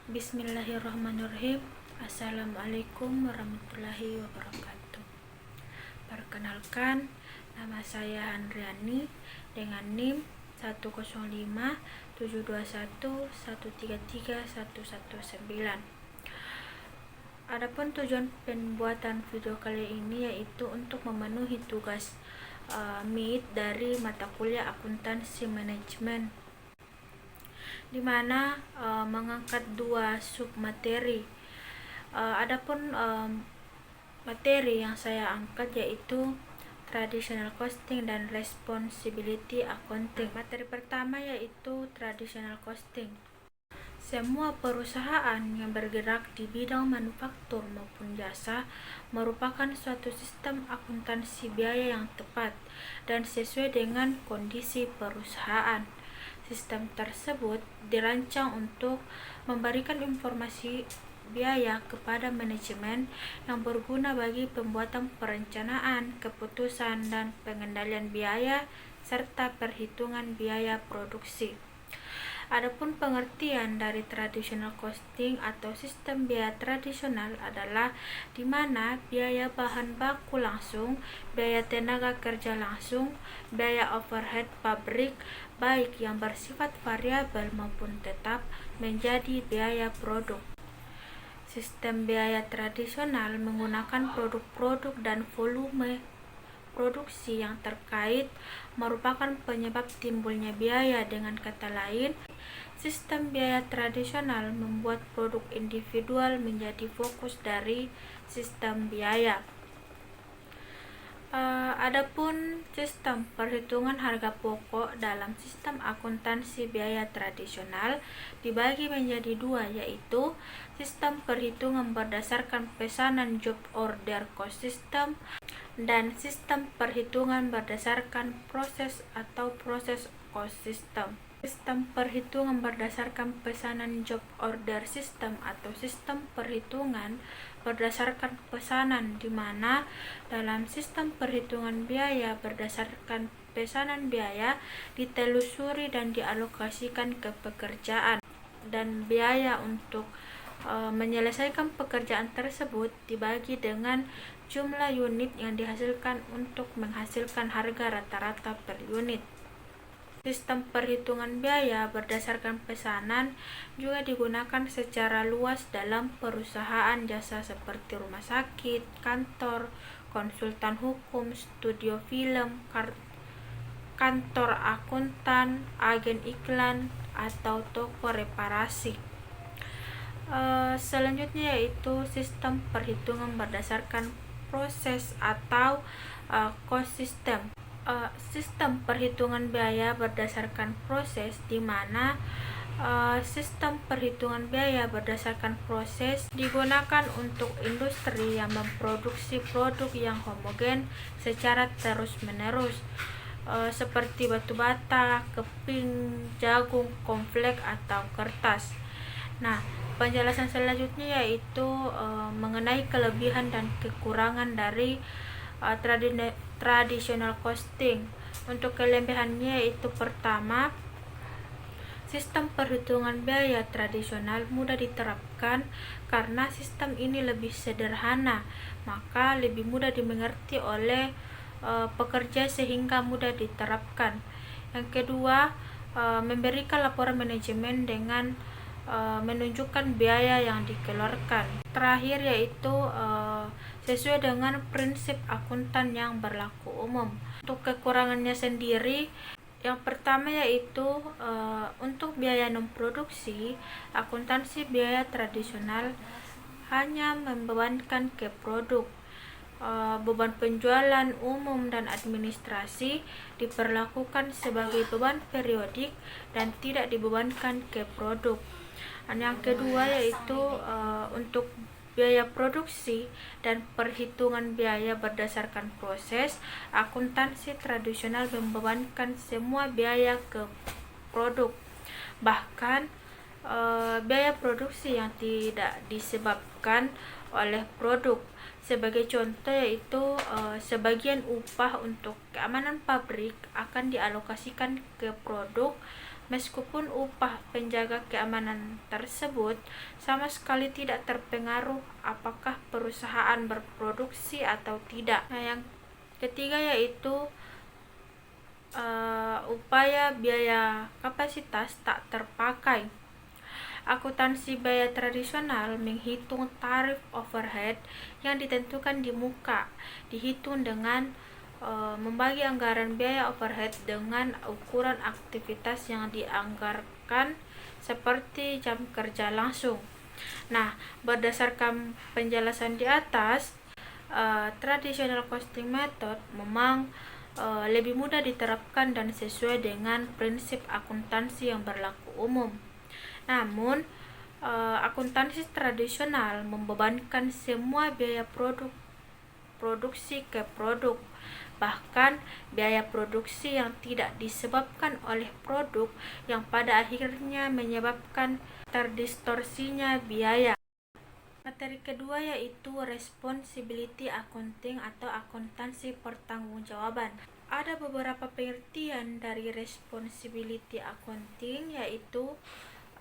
Bismillahirrahmanirrahim. Assalamualaikum warahmatullahi wabarakatuh. Perkenalkan, nama saya Handriani dengan NIM 1057221133119. Adapun tujuan pembuatan video kali ini yaitu untuk memenuhi tugas MIT dari mata kuliah akuntansi manajemen, di mana mengangkat dua submateri. Adapun materi yang saya angkat yaitu traditional costing dan responsibility accounting. Materi pertama yaitu traditional costing. Semua perusahaan yang bergerak di bidang manufaktur maupun jasa merupakan suatu sistem akuntansi biaya yang tepat dan sesuai dengan kondisi perusahaan. Sistem tersebut dirancang untuk memberikan informasi biaya kepada manajemen yang berguna bagi pembuatan perencanaan, keputusan, dan pengendalian biaya serta perhitungan biaya produksi. Adapun pengertian dari traditional costing atau sistem biaya tradisional adalah di mana biaya bahan baku langsung, biaya tenaga kerja langsung, biaya overhead pabrik baik yang bersifat variabel maupun tetap menjadi biaya produk. Sistem biaya tradisional menggunakan produk-produk dan volume produksi yang terkait merupakan penyebab timbulnya biaya. Dengan kata lain, sistem biaya tradisional membuat produk individual menjadi fokus dari sistem biaya. Adapun sistem perhitungan harga pokok dalam sistem akuntansi biaya tradisional dibagi menjadi dua, yaitu sistem perhitungan berdasarkan pesanan job order cost system dan sistem perhitungan berdasarkan proses atau proses cost system. Sistem perhitungan berdasarkan pesanan job order system atau sistem perhitungan berdasarkan pesanan, di mana dalam sistem perhitungan biaya berdasarkan pesanan biaya ditelusuri dan dialokasikan ke pekerjaan, dan biaya untuk menyelesaikan pekerjaan tersebut dibagi dengan jumlah unit yang dihasilkan untuk menghasilkan harga rata-rata per unit. Sistem perhitungan biaya berdasarkan pesanan juga digunakan secara luas dalam perusahaan jasa seperti rumah sakit, kantor, konsultan hukum, studio film, kantor akuntan, agen iklan, atau toko reparasi. Selanjutnya yaitu sistem perhitungan berdasarkan proses atau cost system. Sistem perhitungan biaya berdasarkan proses, di mana sistem perhitungan biaya berdasarkan proses digunakan untuk industri yang memproduksi produk yang homogen secara terus-menerus, seperti batu bata, keping, jagung, konflik, atau kertas. Nah, penjelasan selanjutnya yaitu mengenai kelebihan dan kekurangan dari traditional costing. Untuk kelebihannya yaitu pertama, sistem perhitungan biaya tradisional mudah diterapkan karena sistem ini lebih sederhana, maka lebih mudah dimengerti oleh pekerja sehingga mudah diterapkan. Yang kedua, memberikan laporan manajemen dengan menunjukkan biaya yang dikeluarkan. Terakhir yaitu sesuai dengan prinsip akuntan yang berlaku umum. Untuk kekurangannya sendiri, yang pertama yaitu untuk biaya non produksi, akuntansi biaya tradisional hanya membebankan ke produk. Beban penjualan umum dan administrasi diperlakukan sebagai beban periodik dan tidak dibebankan ke produk. Dan yang kedua yaitu untuk biaya produksi dan perhitungan biaya berdasarkan proses, akuntansi tradisional membebankan semua biaya ke produk, bahkan biaya produksi yang tidak disebabkan oleh produk. Sebagai contoh yaitu sebagian upah untuk keamanan pabrik akan dialokasikan ke produk, meskipun upah penjaga keamanan tersebut sama sekali tidak terpengaruh apakah perusahaan berproduksi atau tidak. Nah, yang ketiga yaitu upaya biaya kapasitas tak terpakai. Akuntansi biaya tradisional menghitung tarif overhead yang ditentukan di muka, dihitung dengan membagi anggaran biaya overhead dengan ukuran aktivitas yang dianggarkan seperti jam kerja langsung. Nah, berdasarkan penjelasan di atas, traditional costing method memang lebih mudah diterapkan dan sesuai dengan prinsip akuntansi yang berlaku umum. Namun, akuntansi tradisional membebankan semua biaya produksi ke produk, bahkan biaya produksi yang tidak disebabkan oleh produk yang pada akhirnya menyebabkan terdistorsinya biaya. Materi kedua yaitu responsibility accounting atau akuntansi pertanggungjawaban. Ada beberapa pengertian dari responsibility accounting, yaitu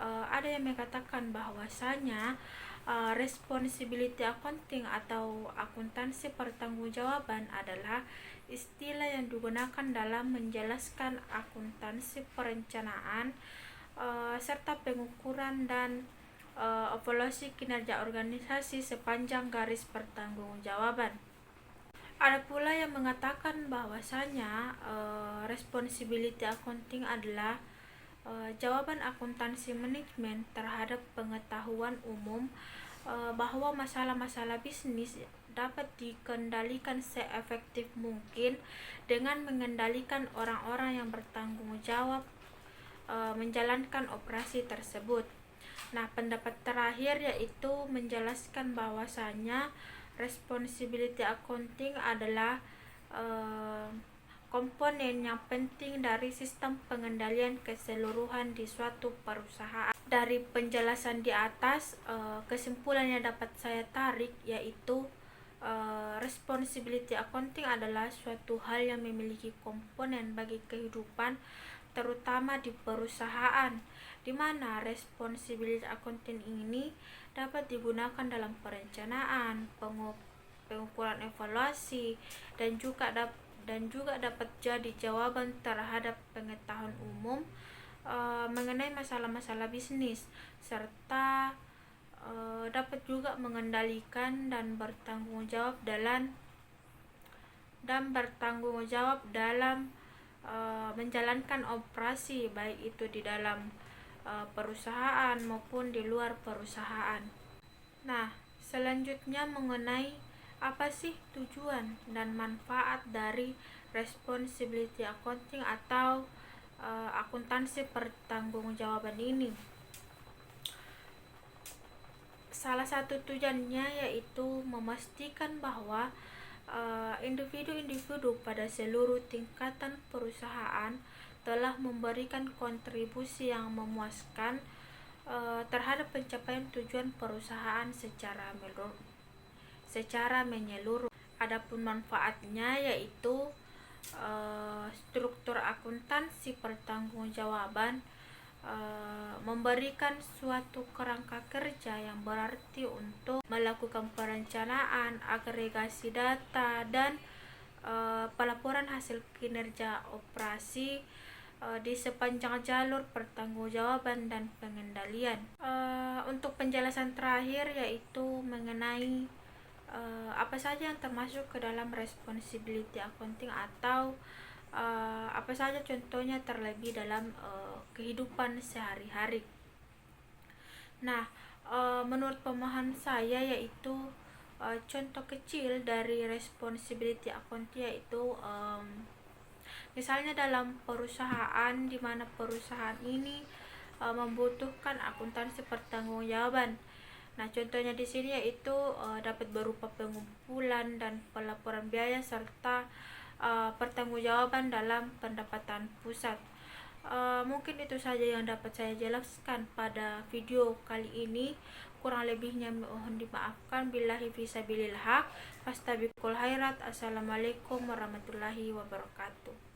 ada yang mengatakan bahwasanya responsibility accounting atau akuntansi pertanggungjawaban adalah istilah yang digunakan dalam menjelaskan akuntansi perencanaan serta pengukuran dan evaluasi kinerja organisasi sepanjang garis pertanggungjawaban. Ada pula yang mengatakan bahwasanya responsibility accounting adalah jawaban akuntansi manajemen terhadap pengetahuan umum bahwa masalah-masalah bisnis dapat dikendalikan seefektif mungkin dengan mengendalikan orang-orang yang bertanggung jawab menjalankan operasi tersebut. Nah, pendapat terakhir yaitu menjelaskan bahwasanya responsibility accounting adalah komponen yang penting dari sistem pengendalian keseluruhan di suatu perusahaan. Dari penjelasan di atas, kesimpulan yang dapat saya tarik yaitu responsibility accounting adalah suatu hal yang memiliki komponen bagi kehidupan, terutama di perusahaan, di mana responsibility accounting ini dapat digunakan dalam perencanaan, pengukuran evaluasi, dan juga dapat jadi jawaban terhadap pengetahuan umum mengenai masalah-masalah bisnis, serta dapat juga mengendalikan dan bertanggung jawab dalam menjalankan operasi, baik itu di dalam perusahaan maupun di luar perusahaan. Nah, selanjutnya mengenai apa sih tujuan dan manfaat dari responsibility accounting atau akuntansi pertanggungjawaban ini. Salah satu tujuannya yaitu memastikan bahwa individu-individu pada seluruh tingkatan perusahaan telah memberikan kontribusi yang memuaskan terhadap pencapaian tujuan perusahaan secara menyeluruh. Adapun manfaatnya yaitu struktur akuntansi pertanggungjawaban memberikan suatu kerangka kerja yang berarti untuk melakukan perencanaan, agregasi data, dan pelaporan hasil kinerja operasi di sepanjang jalur pertanggungjawaban dan pengendalian. Untuk penjelasan terakhir yaitu mengenai apa saja yang termasuk ke dalam responsibility accounting atau apa saja contohnya terlebih dalam kehidupan sehari-hari. Nah, menurut pemahaman saya yaitu contoh kecil dari responsibility accounting yaitu misalnya dalam perusahaan di mana perusahaan ini membutuhkan akuntansi pertanggungjawaban. Nah, contohnya di sini yaitu dapat berupa pengumpulan dan pelaporan biaya serta pertanggungjawaban dalam pendapatan pusat. Mungkin itu saja yang dapat saya jelaskan pada video kali ini. Kurang lebihnya mohon dimaafkan. Billahi fisabilillah. Fastabiqul khairat. Assalamualaikum warahmatullahi wabarakatuh.